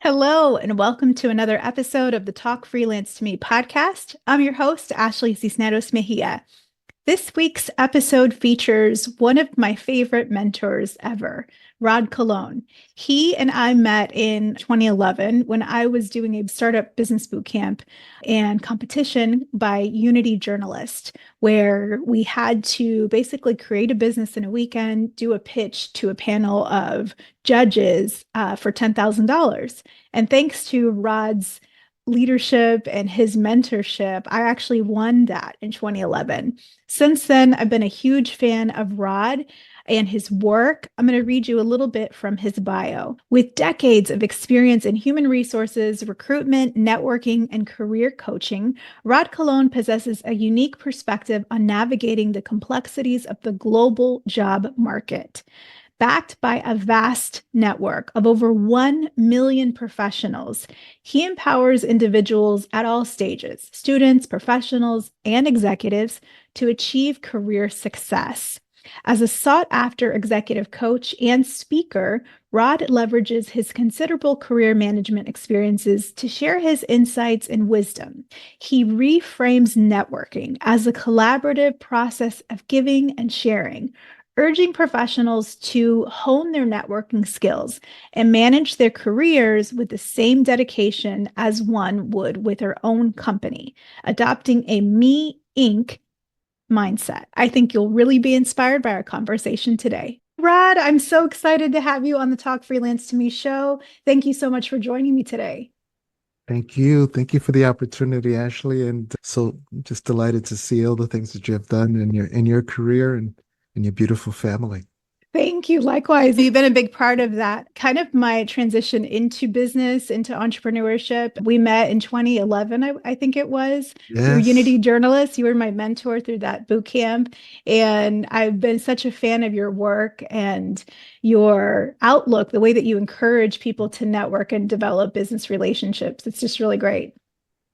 Hello, and welcome to another episode of the Talk Freelance to Me podcast. I'm your host, Ashley Cisneros Mejia. This week's episode features one of my favorite mentors ever, Rod Colón. He and I met in 2011 when I was doing a startup business boot camp and competition by Unity Journalist, where we had to basically create a business in a weekend, do a pitch to a panel of judges for $10,000. And thanks to Rod's leadership and his mentorship, I actually won that in 2011. Since then, I've been a huge fan of Rod and his work. I'm going to read you a little bit from his bio. With decades of experience in human resources, recruitment, networking, and career coaching, Rod Colón possesses a unique perspective on navigating the complexities of the global job market. Backed by a vast network of over 1 million professionals, he empowers individuals at all stages, students, professionals, and executives, to achieve career success. As a sought-after executive coach and speaker, Rod leverages his considerable career management experiences to share his insights and wisdom. He reframes networking as a collaborative process of giving and sharing, urging professionals to hone their networking skills and manage their careers with the same dedication as one would with their own company, adopting a Me Inc. mindset. I think you'll really be inspired by our conversation today. Rod, I'm so excited to have you on the Talk Freelance to Me show. Thank you so much for joining me today. Thank you. Thank you for the opportunity, Ashley. And so just delighted to see all the things that you have done in your career and in your beautiful family. Thank you. Likewise, you've been a big part of that. Kind of my transition into business, into entrepreneurship. We met in 2011, I think it was, through Yes. Unity Journalist. You were my mentor through that boot camp. And I've been such a fan of your work and your outlook, the way that you encourage people to network and develop business relationships. It's just really great.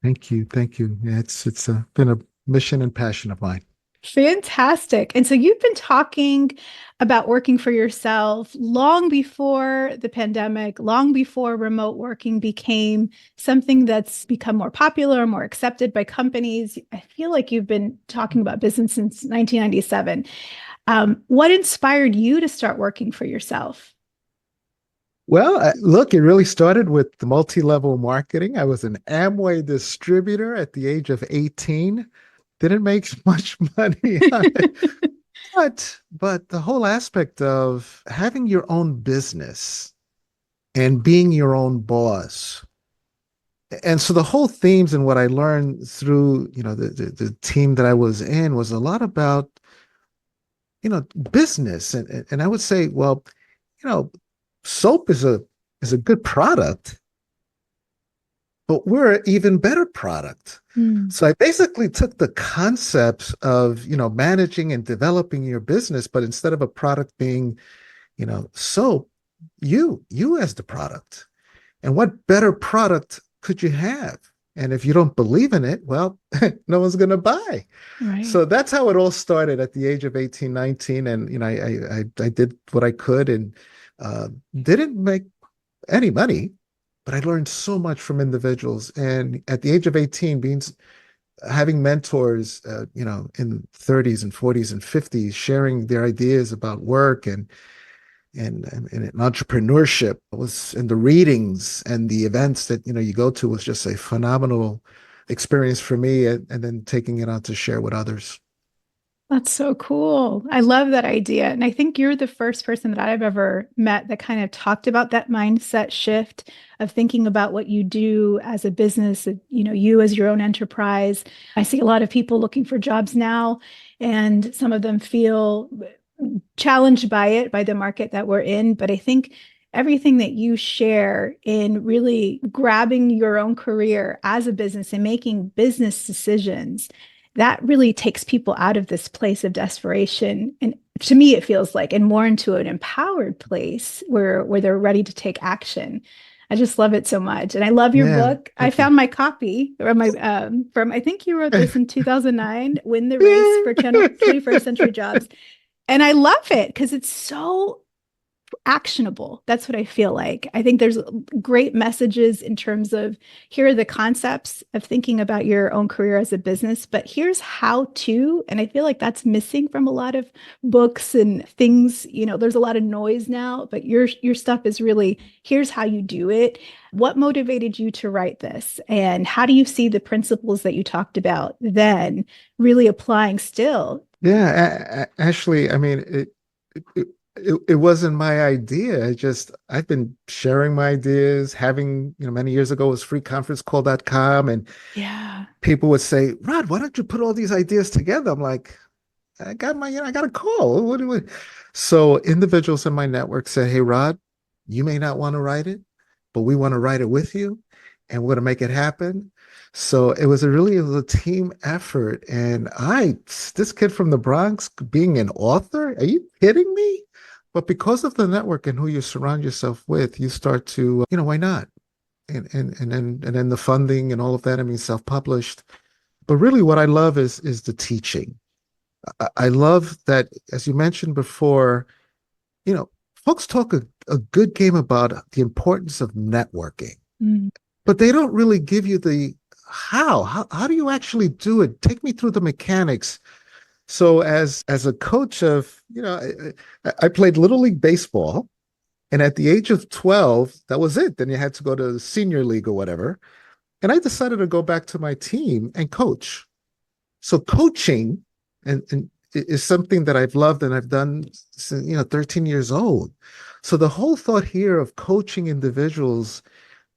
Thank you. Thank you. Yeah, it's been a mission and passion of mine. Fantastic. And so you've been talking about working for yourself long before the pandemic, long before remote working became something that's become more popular, more accepted by companies. I feel like you've been talking about business since 1997. What inspired you to start working for yourself? Well, look, it really started with the multi-level marketing. I was an Amway distributor at the age of 18. Didn't make much money on it. But the whole aspect of having your own business and being your own boss. And so the whole themes and what I learned through, the team that I was in was a lot about, business. And I would say, well, you know, soap is a good product, but we're an even better product. Mm, So I basically took the concepts of, managing and developing your business, but instead of a product being, soap, you as the product. And what better product could you have? And if you don't believe in it, well, no one's going to buy. right. So that's how it all started at the age of 18, 19. And, I did what I could and didn't make any money, but I learned so much from individuals. And at the age of 18, having mentors, in 30s and 40s and 50s, sharing their ideas about work and entrepreneurship was in the readings and the events that, you go to was just a phenomenal experience for me. And then taking it on to share with others. That's so cool. I love that idea. And I think you're the first person that I've ever met that kind of talked about that mindset shift of thinking about what you do as a business, you as your own enterprise. I see a lot of people looking for jobs now, and some of them feel challenged by it, by the market that we're in. But I think everything that you share in really grabbing your own career as a business and making business decisions, that really takes people out of this place of desperation. And to me, it feels like, and more into an empowered place where they're ready to take action. I just love it so much. And I love your Yeah, book. I thank you. found my copy from I think you wrote this in 2009, Win the Race for 21st Century Jobs. And I love it because it's so actionable. That's what I feel like. I think there's great messages in terms of here are the concepts of thinking about your own career as a business, but here's how to. And I feel like that's missing from a lot of books and things. There's a lot of noise now, but your stuff is really here's how you do it. What motivated you to write this? And how do you see the principles that you talked about then really applying still? Yeah, Ashley, I mean, it, it wasn't my idea. I've been sharing my ideas, having, many years ago was freeconferencecall.com, and Yeah. people would say, Rod, why don't you put all these ideas together? I'm like, I got a call. So individuals in my network said, hey, Rod, you may not want to write it, but we want to write it with you and we're going to make it happen. So it was a team effort. And this kid from the Bronx being an author, are you kidding me? But because of the network and who you surround yourself with, you start to, why not? And then the funding and all of that, I mean, self-published. But really what I love is the teaching. I love that, as you mentioned before, folks talk a good game about the importance of networking, Mm. but they don't really give you the how. How do you actually do it? Take me through the mechanics. So as a coach of, I played Little League Baseball, and at the age of 12, that was it. Then you had to go to the senior league or whatever. And I decided to go back to my team and coach. So coaching and is something that I've loved and I've done since 13 years old. So the whole thought here of coaching individuals,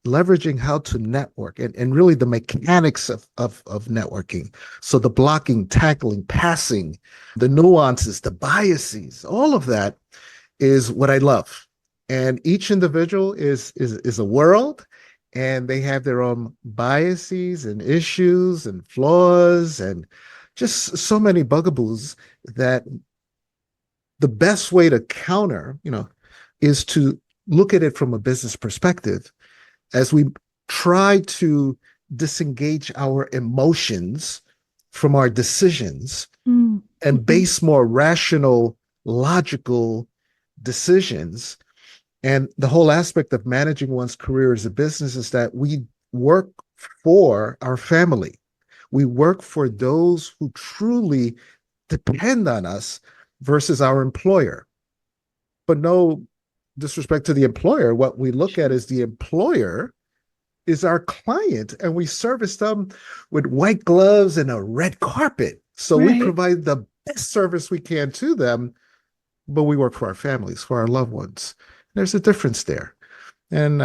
leveraging how to network and really the mechanics of networking. So the blocking, tackling, passing, the nuances, the biases, all of that is what I love. And each individual is a world, and they have their own biases and issues and flaws and just so many bugaboos that the best way to counter, is to look at it from a business perspective as we try to disengage our emotions from our decisions and base more rational, logical decisions. And the whole aspect of managing one's career as a business is that we work for our family. We work for those who truly depend on us versus our employer. But no disrespect to the employer, what we look at is the employer is our client, and we service them with white gloves and a red carpet. So we provide the best service we can to them, but we work for our families, for our loved ones. There's a difference there. And,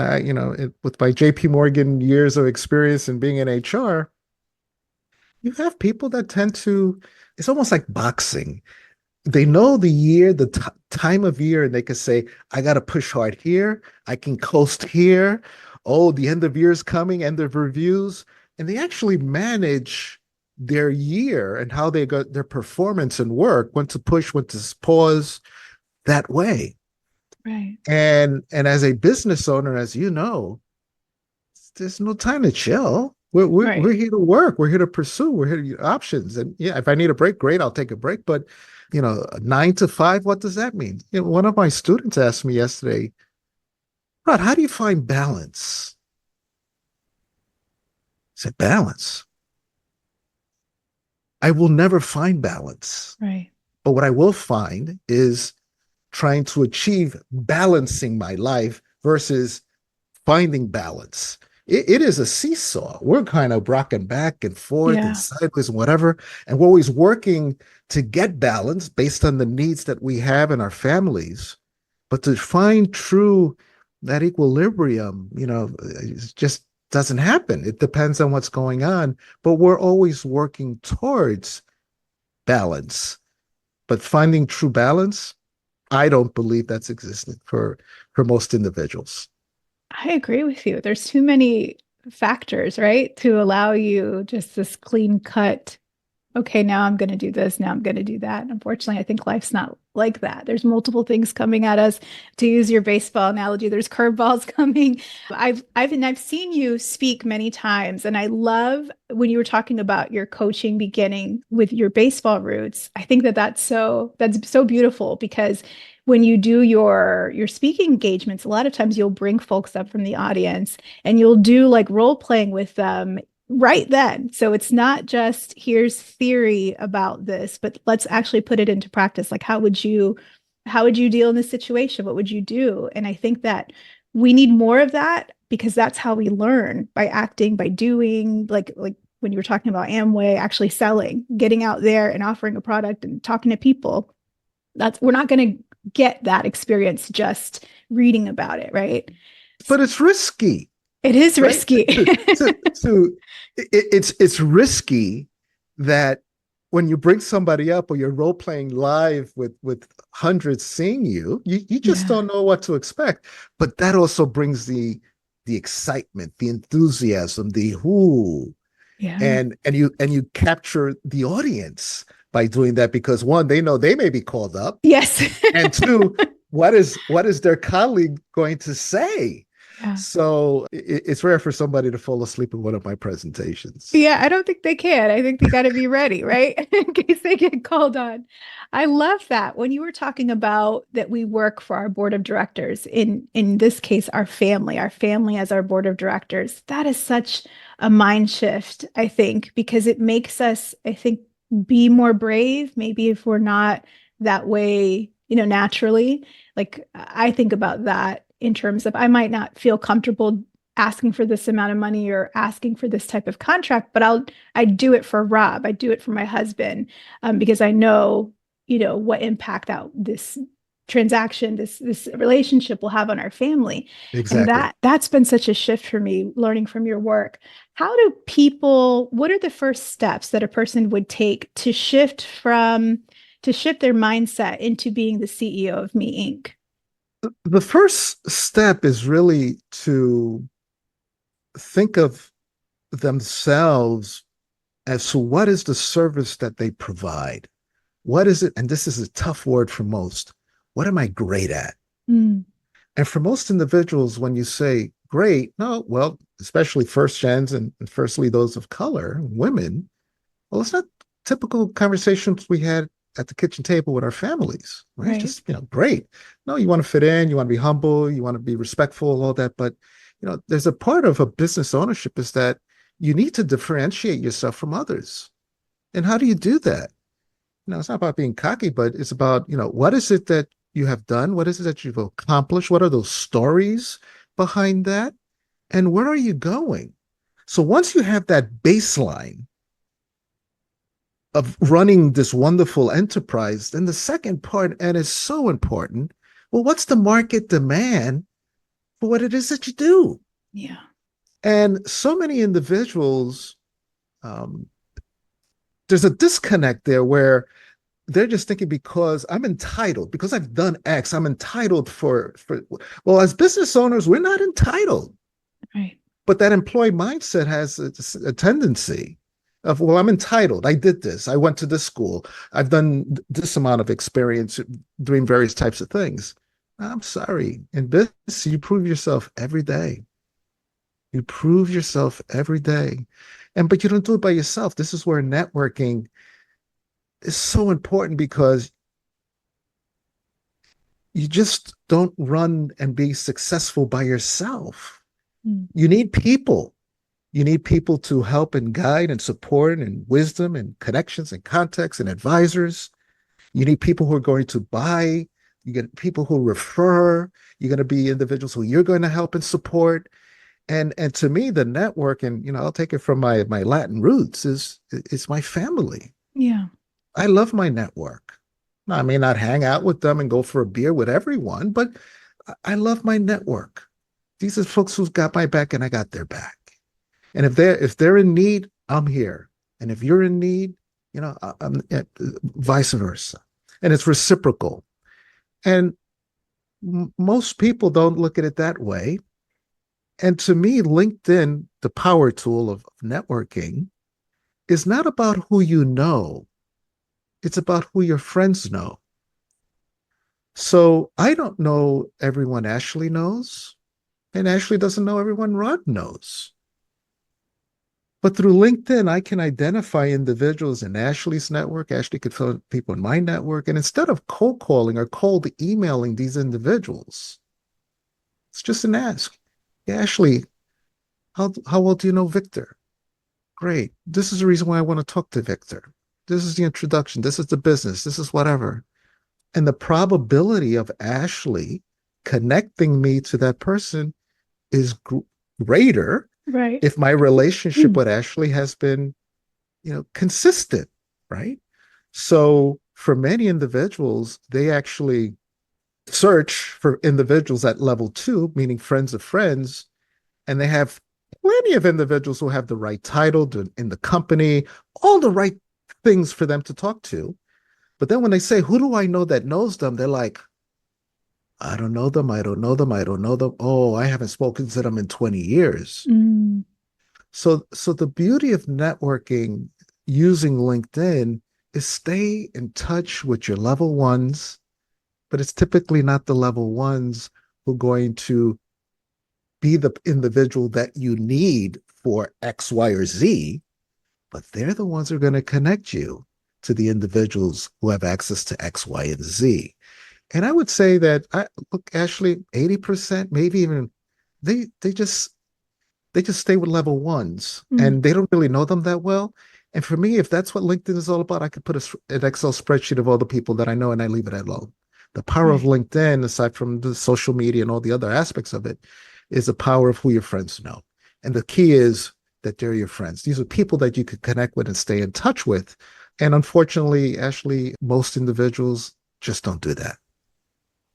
with my JP Morgan years of experience in being in HR, you have people that tend to, it's almost like boxing. They know the year, the time of year, and they can say, I got to push hard here. I can coast here. Oh, the end of year is coming, end of reviews. And they actually manage their year and how they got their performance and work, when to push, when to pause, that way. Right. And as a business owner, as you know, there's no time to chill. We're here to work. We're here to pursue. We're here to get options. And yeah, if I need a break, great, I'll take a break. But 9 to 5, what does that mean? One of my students asked me yesterday, Rod, how do you find balance? I said, balance. I will never find balance. Right. But what I will find is trying to achieve balancing my life versus finding balance. It is a seesaw. We're kind of rocking back and forth and sideways and whatever. And we're always working to get balance based on the needs that we have in our families. But to find that equilibrium, it just doesn't happen. It depends on what's going on. But we're always working towards balance. But finding true balance, I don't believe that's existent for most individuals. I agree with you. There's too many factors, right, to allow you just this clean cut. Okay, now I'm going to do this. Now I'm going to do that. Unfortunately, I think life's not like that. There's multiple things coming at us. To use your baseball analogy, there's curveballs coming. I've seen you speak many times, and I love when you were talking about your coaching beginning with your baseball roots. I think that's so beautiful, because when you do your speaking engagements, a lot of times you'll bring folks up from the audience and you'll do like role playing with them right then. So it's not just here's theory about this, but let's actually put it into practice. Like how would you deal in this situation? What would you do? And I think that we need more of that because that's how we learn, by acting, by doing, like when you were talking about Amway, actually selling, getting out there and offering a product and talking to people. That's We're not going to get that experience just reading about it, right? But it's risky, It is right? risky. It's risky that when you bring somebody up or you're role playing live with hundreds seeing you just Yeah. don't know what to expect. But that also brings the excitement, the enthusiasm, the who, Yeah. and you capture the audience by doing that because one, they know they may be called up, Yes. and two, what is their colleague going to say? Yeah. So it's rare for somebody to fall asleep in one of my presentations. Yeah, I don't think they can. I think they got to be ready, right? In case they get called on. I love that. When you were talking about that we work for our board of directors, in this case, our family as our board of directors, that is such a mind shift, I think, because it makes us, I think, be more brave, maybe if we're not that way, naturally. Like I think about that in terms of I might not feel comfortable asking for this amount of money or asking for this type of contract, but I do it for Rob. I do it for my husband, because I know, what impact that this transaction, this relationship will have on our family. And Exactly. that's been such a shift for me learning from your work. What are the first steps that a person would take to shift their mindset into being the CEO of Me Inc? The first step is really to think of themselves as to what is the service that they provide. What is it? And this is a tough word for most. What am I great at? Mm, And for most individuals, when you say great, no, well, especially first gens and firstly those of color, women, well, it's not typical conversations we had at the kitchen table with our families, right? right. Just, great. No, you want to fit in, you want to be humble, you want to be respectful, all that. But, there's a part of a business ownership is that you need to differentiate yourself from others. And how do you do that? It's not about being cocky, but it's about, what is it that you have done? What is it that you've accomplished? What are those stories behind that? And where are you going? So once you have that baseline of running this wonderful enterprise, then the second part, and is so important, well, what's the market demand for what it is that you do? Yeah. And so many individuals, um, there's a disconnect there where they're just thinking because I'm entitled, because I've done X, I'm entitled for well, as business owners, we're not entitled. Right. But that employee mindset has a tendency of, well, I'm entitled. I did this. I went to this school. I've done this amount of experience doing various types of things. I'm sorry. In business, you prove yourself every day. You prove yourself every day. But you don't do it by yourself. This is where networking is so important because you just don't run and be successful by yourself. Mm. You need people. You need people to help and guide and support and wisdom and connections and context and advisors. You need people who are going to buy. You get people who refer. You're going to be individuals who you're going to help and support. And to me, the network, and I'll take it from my Latin roots, is my family. Yeah. I love my network. I may not hang out with them and go for a beer with everyone, but I love my network. These are folks who've got my back and I got their back. And if they're in need, I'm here. And if you're in need, I'm vice versa. And it's reciprocal. And most people don't look at it that way. And to me, LinkedIn, the power tool of networking, is not about who you know. It's about who your friends know. So I don't know everyone Ashley knows, and Ashley doesn't know everyone Rod knows. But through LinkedIn, I can identify individuals in Ashley's network. Ashley could find people in my network. And instead of cold calling or cold emailing these individuals, it's just an ask. Yeah, Ashley, how well do you know Victor? Great. This is the reason why I want to talk to Victor. This is the introduction. This is the business. This is whatever. And the probability of Ashley connecting me to that person is greater Right. if my relationship with Ashley has been, consistent, right? So for many individuals, they actually search for individuals at level 2, meaning friends of friends, and they have plenty of individuals who have the right title in the company, all the right things for them to talk to. But then when they say, who do I know that knows them? They're like, I don't know them. I don't know them. I don't know them. Oh, I haven't spoken to them in 20 years. Mm. So the beauty of networking using LinkedIn is stay in touch with your level ones, but it's typically not the level ones who are going to be the individual that you need for X, Y, or Z, but they're the ones who are going to connect you to the individuals who have access to X, Y, and Z. And I would say that, look, Ashley, 80%, maybe even they just stay with level ones, and they don't really know them that well. And for me, if that's what LinkedIn is all about, I could put an Excel spreadsheet of all the people that I know and I leave it alone. The power of LinkedIn, aside from the social media and all the other aspects of it, is the power of who your friends know. And the key is that they're your friends. These are people that you could connect with and stay in touch with. And unfortunately, Ashley, most individuals just don't do that.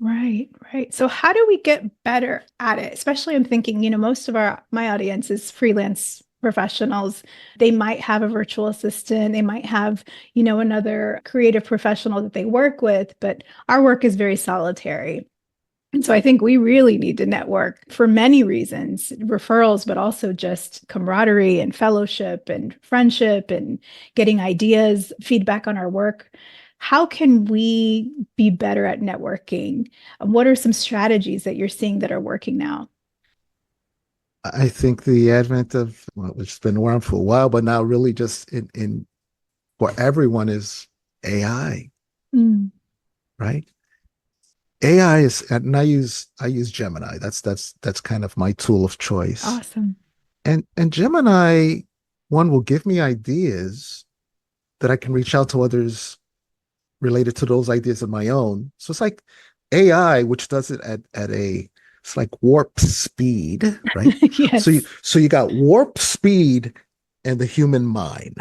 Right, right. So how do we get better at it? Especially I'm thinking, most of my audience is freelance professionals. They might have a virtual assistant, they might have, another creative professional that they work with, but our work is very solitary. And so I think we really need to network for many reasons, referrals, but also just camaraderie and fellowship and friendship and getting ideas, feedback on our work. How can we be better at networking? What are some strategies that you're seeing that are working now? I think the advent of, well, which has been around for a while, but now really just in for everyone is AI, Mm, right? AI is, and I use Gemini. That's kind of my tool of choice. awesome. And Gemini, one, will give me ideas that I can reach out to others related to those ideas of my own. So it's like AI, which does it at a, it's like warp speed, right? So you Yes. so you got warp speed and the human mind.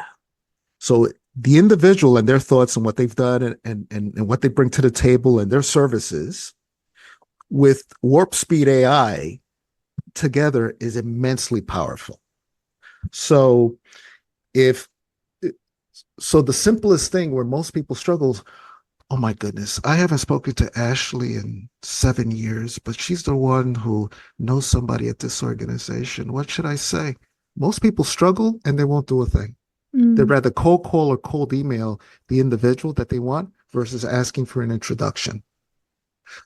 So the individual and their thoughts and what they've done and what they bring to the table and their services with warp speed AI together is immensely powerful. So if so the simplest thing where most people struggle is, oh my goodness, I haven't spoken to Ashley in 7 years, but she's the one who knows somebody at this organization. What should I say? Most people struggle and they won't do a thing. They'd Mm, rather cold call or cold email the individual that they want versus asking for an introduction.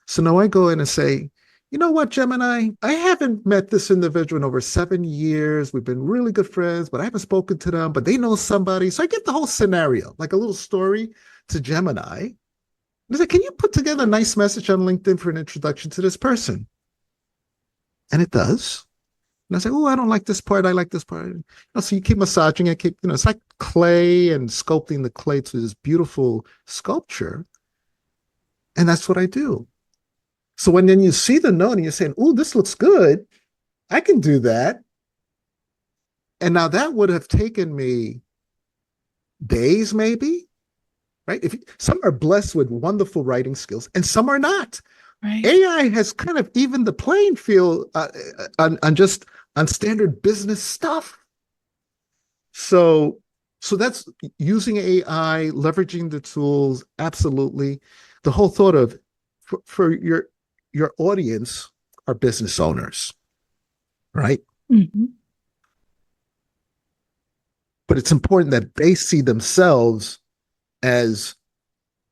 So now I go in and say, you know what, Gemini, I haven't met this individual in over 7 years. We've been really good friends, but I haven't spoken to them, but they know somebody. So I get the whole scenario, like a little story to Gemini. I said, can you put together a nice message on LinkedIn for an introduction to this person? And it does. And I say, oh, I don't like this part. I like this part. So you keep massaging it, it's like clay and sculpting the clay to this beautiful sculpture. And that's what I do. So when then you see the note and you're saying, oh, this looks good, I can do that. And now that would have taken me days, maybe, right? If some are blessed with wonderful writing skills and some are not. right. AI has kind of evened the playing field on standard business stuff. So that's using AI, leveraging the tools, absolutely. The whole thought of for your audience are business owners, right? Mhm. But it's important that they see themselves as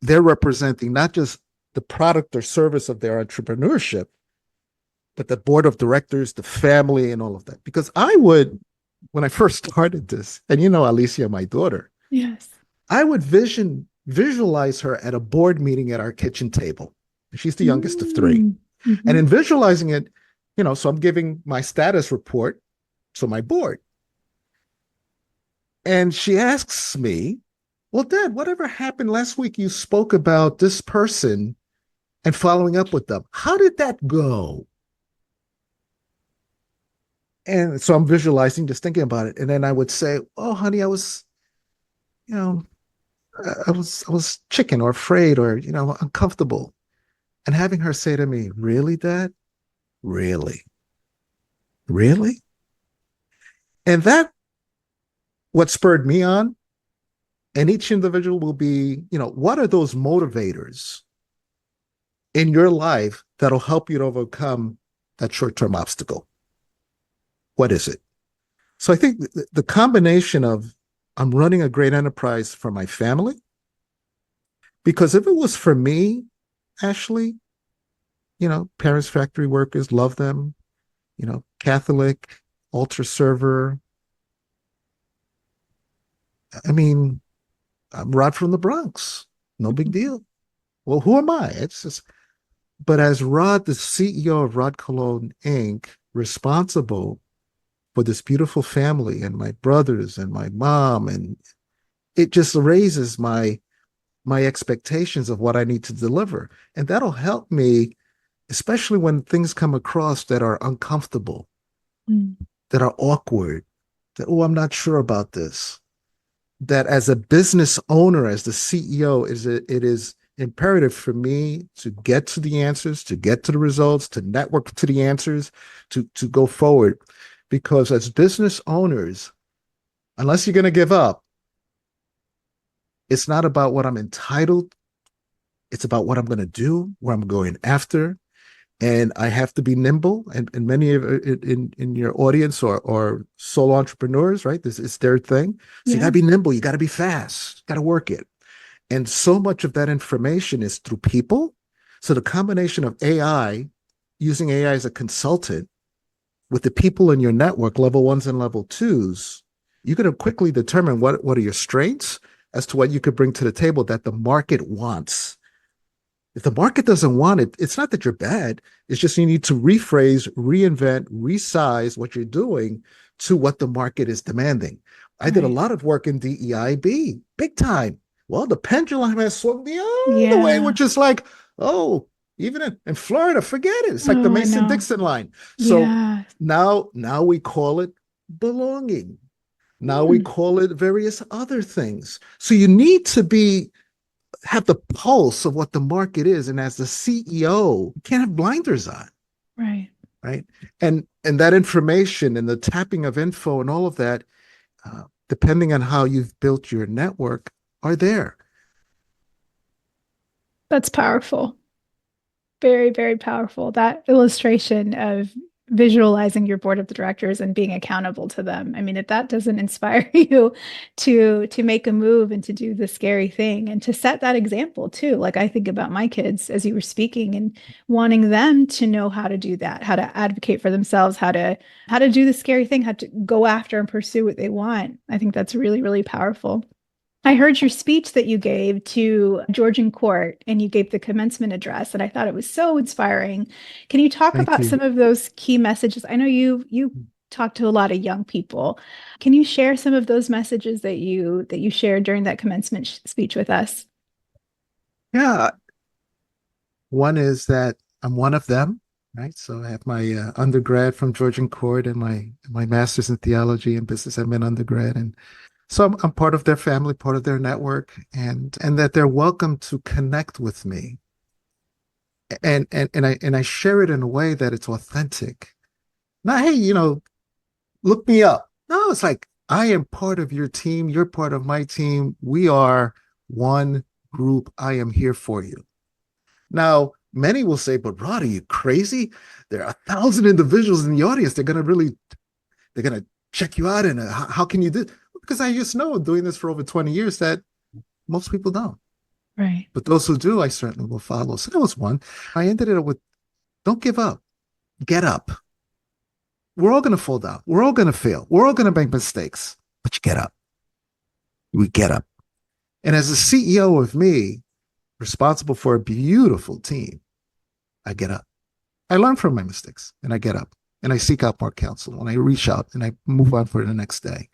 they're representing not just the product or service of their entrepreneurship, but the board of directors, the family, and all of that. Because I would when I first started this, and Alicia, my daughter, Yes. I would visualize her at a board meeting at our kitchen table. She's the youngest of three. And Mm-hmm. in visualizing it, so I'm giving my status report to my board. And she asks me, well, Dad, whatever happened last week? You spoke about this person and following up with them. How did that go? And so I'm visualizing, just thinking about it. And then I would say, oh, honey, you know, I was chicken or afraid or, uncomfortable. And having her say to me, really, Dad? Really? Really? And that, what spurred me on, and each individual will be, what are those motivators in your life that'll help you to overcome that short-term obstacle? What is it? So I think the combination of I'm running a great enterprise for my family, because if it was for me, Ashley, parents, factory workers, love them, Catholic, altar server. I mean, I'm Rod from the Bronx. No big deal. Well, who am I? It's just, but as Rod, the CEO of Rod Colón Inc., responsible for this beautiful family and my brothers and my mom, and it just raises my expectations of what I need to deliver. And that'll help me, especially when things come across that are uncomfortable, Mm. that are awkward, that, oh, I'm not sure about this. That as a business owner, as the CEO, it is imperative for me to get to the answers, to get to the results, to network to the answers, to go forward. Because as business owners, unless you're going to give up, it's not about what I'm entitled. It's about what I'm going to do, where I'm going after. And I have to be nimble. And many of in your audience or solo entrepreneurs, right? This is their thing. So you got to be nimble. You got to be fast. Got to work it. And so much of that information is through people. So the combination of AI, using AI as a consultant with the people in your network, level ones and level twos, you can quickly determine what are your strengths as to what you could bring to the table that the market wants. If the market doesn't want it, it's not that you're bad. It's just you need to rephrase, reinvent, resize what you're doing to what the market is demanding. I did a lot of work in DEIB, big time. Well, the pendulum has swung the other way, which is like, oh, even in Florida, forget it. It's like the Mason-Dixon line. So now we call it belonging. Now we call it various other things. So you need to have the pulse of what the market is. And as the CEO, you can't have blinders on. Right. Right. And that information and the tapping of info and all of that, depending on how you've built your network, are there. That's powerful. Very, very powerful. That illustration of visualizing your board of directors and being accountable to them. I mean, if that doesn't inspire you to make a move and to do the scary thing and to set that example too. Like I think about my kids as you were speaking and wanting them to know how to do that, how to advocate for themselves, how to do the scary thing, how to go after and pursue what they want. I think that's really, really powerful. I heard your speech that you gave to Georgian court and you gave the commencement address, and I thought it was so inspiring. Can you talk about some of those key messages? I know you talk to a lot of young people. Can you share some of those messages that you shared during that commencement speech with us? Yeah. One is that I'm one of them, right? So I have my undergrad from Georgian court and my master's in theology and business admin undergrad, and so I'm part of their family, part of their network, and that they're welcome to connect with me. And I share it in a way that it's authentic. Not, hey, look me up. No, it's like I am part of your team, you're part of my team. We are one group. I am here for you. Now, many will say, but Rod, are you crazy? There are 1,000 individuals in the audience. They're gonna check you out, and how can you do? Because I just know, doing this for over 20 years, that most people don't. Right. But those who do, I certainly will follow. So that was one. I ended it with, don't give up, get up. We're all going to fall down. We're all going to fail. We're all going to make mistakes, but you get up. We get up. And as a CEO of me, responsible for a beautiful team, I get up. I learn from my mistakes and I get up and I seek out more counsel and I reach out and I move on for the next day.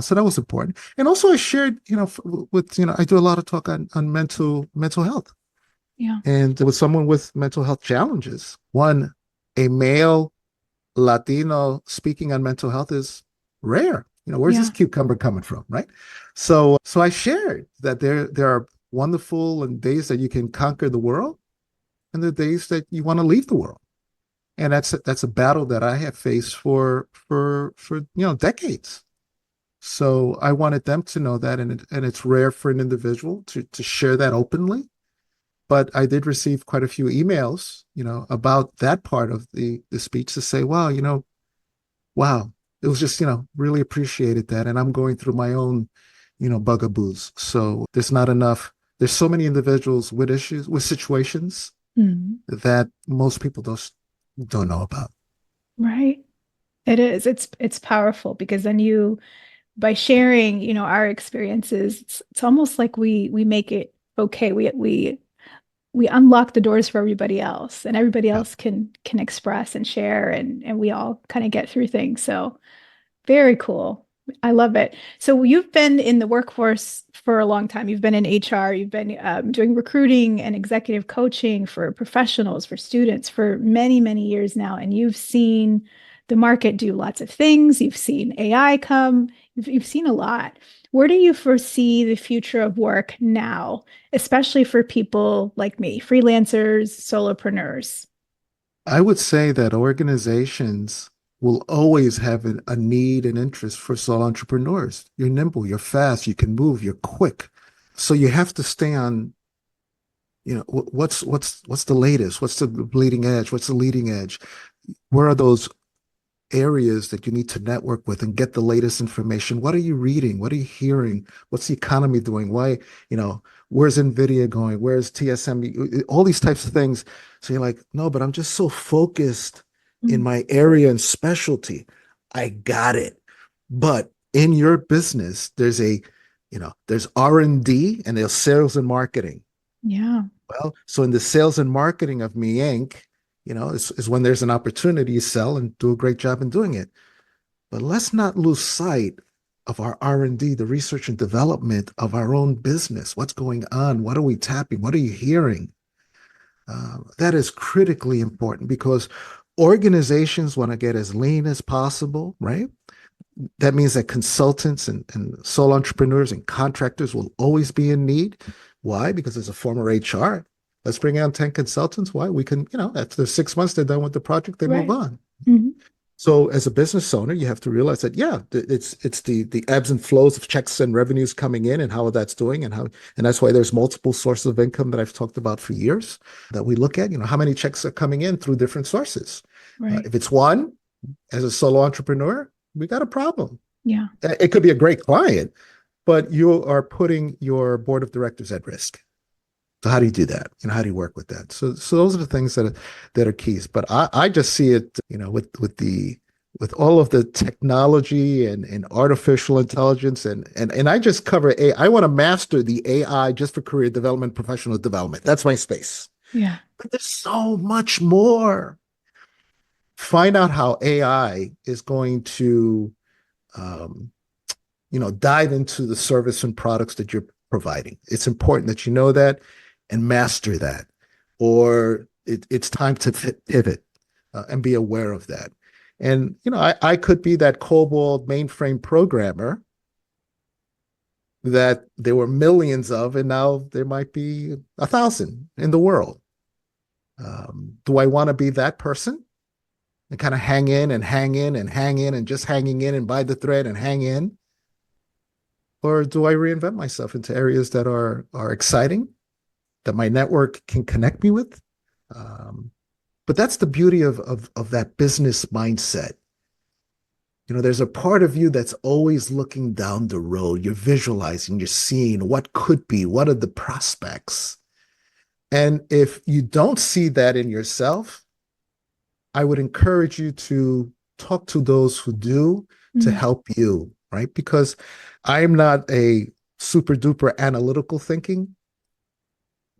So that was important. And also I shared, I do a lot of talk on mental health. Yeah. And with someone with mental health challenges, one, a male Latino speaking on mental health is rare. Where's this Yeah. cucumber coming from, right? So I shared that there are wonderful and days that you can conquer the world, and the days that you want to leave the world. And that's a battle that I have faced for decades. So I wanted them to know that, and it's rare for an individual to share that openly. But I did receive quite a few emails, about that part of the speech to say, wow, it was just, really appreciated that. And I'm going through my own, bugaboos. So there's not enough. There's so many individuals with issues, with situations that most people don't know about. Right. It is. It's powerful because then by sharing, our experiences, it's almost like we make it okay. We unlock the doors for everybody else, and everybody Yeah. else can express and share, and we all kind of get through things. So very cool. I love it. So you've been in the workforce for a long time. You've been in HR. You've been doing recruiting and executive coaching for professionals, for students for many, many years now. And you've seen the market do lots of things. You've seen AI come. You've seen a lot. Where do you foresee the future of work now, especially for people like me, freelancers, solopreneurs? I would say that organizations will always have a need and interest for solo entrepreneurs. You're nimble, you're fast, you can move, you're quick. So you have to stay on, what's the latest? What's the bleeding edge? What's the leading edge? Where are those areas that you need to network with and get the latest information? What are you reading? What are you hearing? What's the economy doing? Why, where's NVIDIA going? Where's TSM? All these types of things. So you're like, no, but I'm just so focused in Mm. my area and specialty. I got it. But in your business, there's R&D and there's sales and marketing. Yeah. Well, so in the sales and marketing of Me Inc., is when there's an opportunity to sell and do a great job in doing it. But let's not lose sight of our R&D, the research and development of our own business. What's going on? What are we tapping? What are you hearing? That is critically important because organizations want to get as lean as possible, right? That means that consultants and sole entrepreneurs and contractors will always be in need. Why? Because as a former HR, let's bring on 10 consultants. Why? We can, after 6 months, they're done with the project, they move Right. on. Mhm. So as a business owner, you have to realize that, yeah, it's the ebbs and flows of checks and revenues coming in and how that's doing and that's why there's multiple sources of income that I've talked about for years that we look at, how many checks are coming in through different sources. Right. If it's one, as a solo entrepreneur, we got a problem. Yeah. It could be a great client, but you are putting your board of directors at risk. So how do you do that? How do you work with that? So those are the things that are keys. But I just see it, with all of the technology and artificial intelligence and I just cover AI. I want to master the AI just for career development, professional development. That's my space. Yeah. But there's so much more. Find out how AI is going to um, dive into the service and products that you're providing. It's important that you know that and master that, or it's time to pivot and be aware of that. And I could be that COBOL mainframe programmer that there were millions of, and now there might be 1,000 in the world. Do I want to be that person and kind of hang in and hang in and hang in and just hanging in and buy the thread and hang in? Or do I reinvent myself into areas that are exciting, that my network can connect me with? Um, but that's the beauty of that business mindset. There's a part of you that's always looking down the road. You're visualizing, you're seeing what could be, what are the prospects. And if you don't see that in yourself, I would encourage you to talk to those who do to help you, right? Because I'm not a super duper analytical thinking,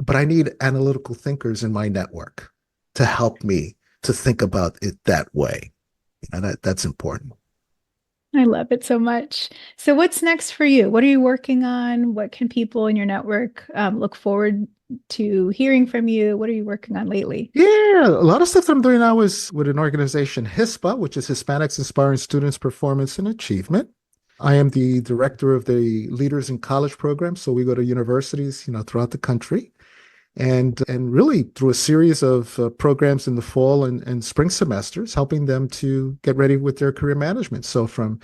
but I need analytical thinkers in my network to help me to think about it that way. That's important. I love it so much. So what's next for you? What are you working on? What can people in your network look forward to hearing from you? What are you working on lately? Yeah, a lot of stuff that I'm doing now is with an organization, HISPA, which is Hispanics Inspiring Students Performance and Achievement. I am the director of the Leaders in College program. So we go to universities, throughout the country. And really through a series of programs in the fall and spring semesters, helping them to get ready with their career management. So from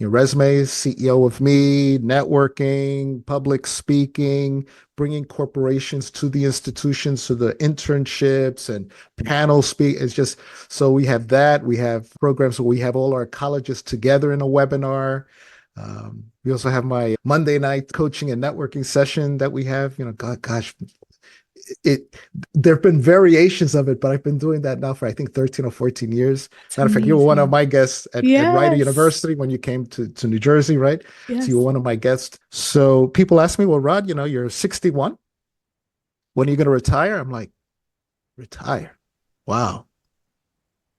resumes, CEO of me, networking, public speaking, bringing corporations to the institutions, so the internships and panel speak. It's just, so we have that. We have programs where we have all our colleges together in a webinar. We also have my Monday night coaching and networking session that we have, gosh, there have been variations of it, but I've been doing that now for I think 13 or 14 years. That's Matter of fact, you were one of my guests at Rider Yes. University when you came to New Jersey, right? Yes. So you were one of my guests. So people ask me, well, Rod, you're 61. When are you going to retire? I'm like, retire? Wow.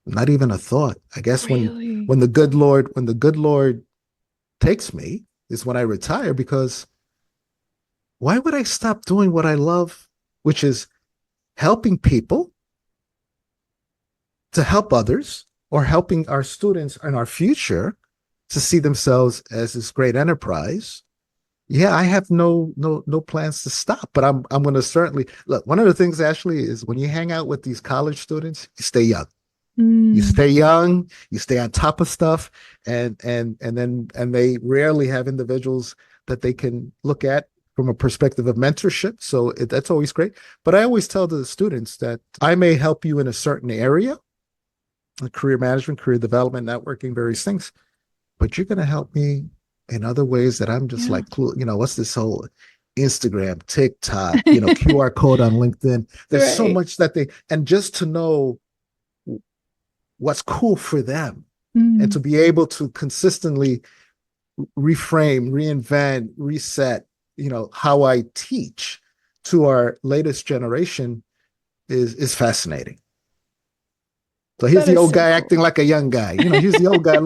Not even a thought. I guess Really? when the good Lord takes me is when I retire, because why would I stop doing what I love, which is helping people to help others, or helping our students in our future to see themselves as this great enterprise. Yeah, I have no plans to stop, but I'm going to certainly look. One of the things, Ashley, is when you hang out with these college students, you stay young. You stay young, you stay on top of stuff, and they rarely have individuals that they can look at from a perspective of mentorship. So that's always great. But I always tell the students that I may help you in a certain area, career management, career development, networking, various things, but you're going to help me in other ways that I'm just like, what's this whole Instagram, TikTok, QR code on LinkedIn. There's so much and just to know what's cool for them and to be able to consistently reframe, reinvent, reset, how I teach to our latest generation is fascinating. So here's the old guy acting like a young guy. Here's the old guy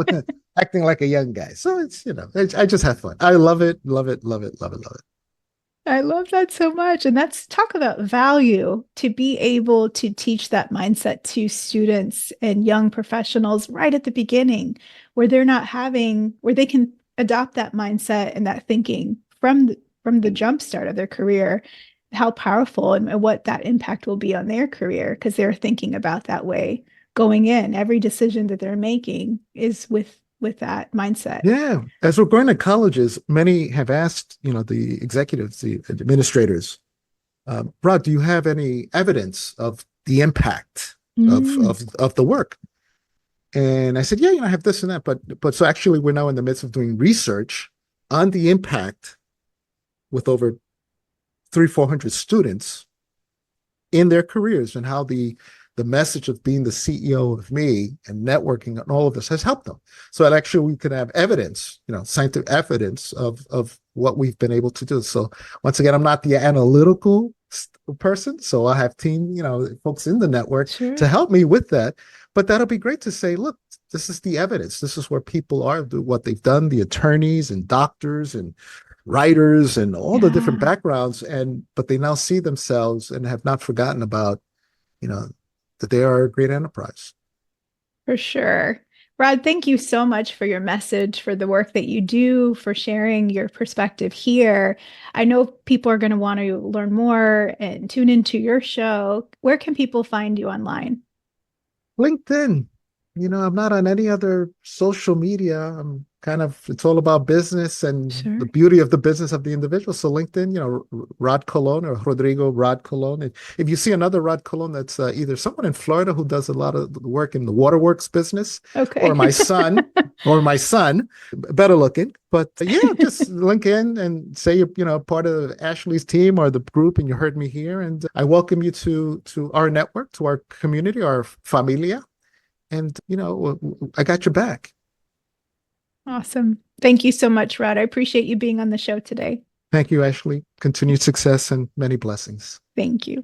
acting like a young guy. So it's, I just have fun. I love it, love it, love it, love it, love it. I love that so much. And that's talk about value, to be able to teach that mindset to students and young professionals right at the beginning, where they're not where they can adopt that mindset and that thinking from the jump start of their career, how powerful and what that impact will be on their career, because they're thinking about that way going in. Every decision that they're making is with that mindset. Yeah. As we're going to colleges, many have asked, the executives, the administrators, Rod, do you have any evidence of the impact of the work? And I said, yeah, I have this and that. But so actually we're now in the midst of doing research on the impact with over 300-400 students in their careers, and how the message of being the CEO of me and networking and all of this has helped them. So that actually we can have evidence, scientific evidence of what we've been able to do. So once again, I'm not the analytical person, so I have team, folks in the network to help me with that. But that'll be great to say, look, this is the evidence. This is where people are, what they've done, the attorneys and doctors and writers and all the different backgrounds, but they now see themselves and have not forgotten about, that they are a great enterprise. For sure. Rod, thank you so much for your message, for the work that you do, for sharing your perspective here. I know people are going to want to learn more and tune into your show. Where can people find you online? LinkedIn. I'm not on any other social media. I'm it's all about business and the beauty of the business of the individual. So LinkedIn, Rod Colón, or Rodrigo Rod Colón. And if you see another Rod Colón, that's either someone in Florida who does a lot of work in the waterworks business, or my son, better looking. But just link in and say you're part of Ashley's team or the group, and you heard me here. And I welcome you to our network, to our community, our familia. and I got your back. Awesome. Thank you so much, Rod. I appreciate you being on the show today. Thank you, Ashley. Continued success and many blessings. Thank you.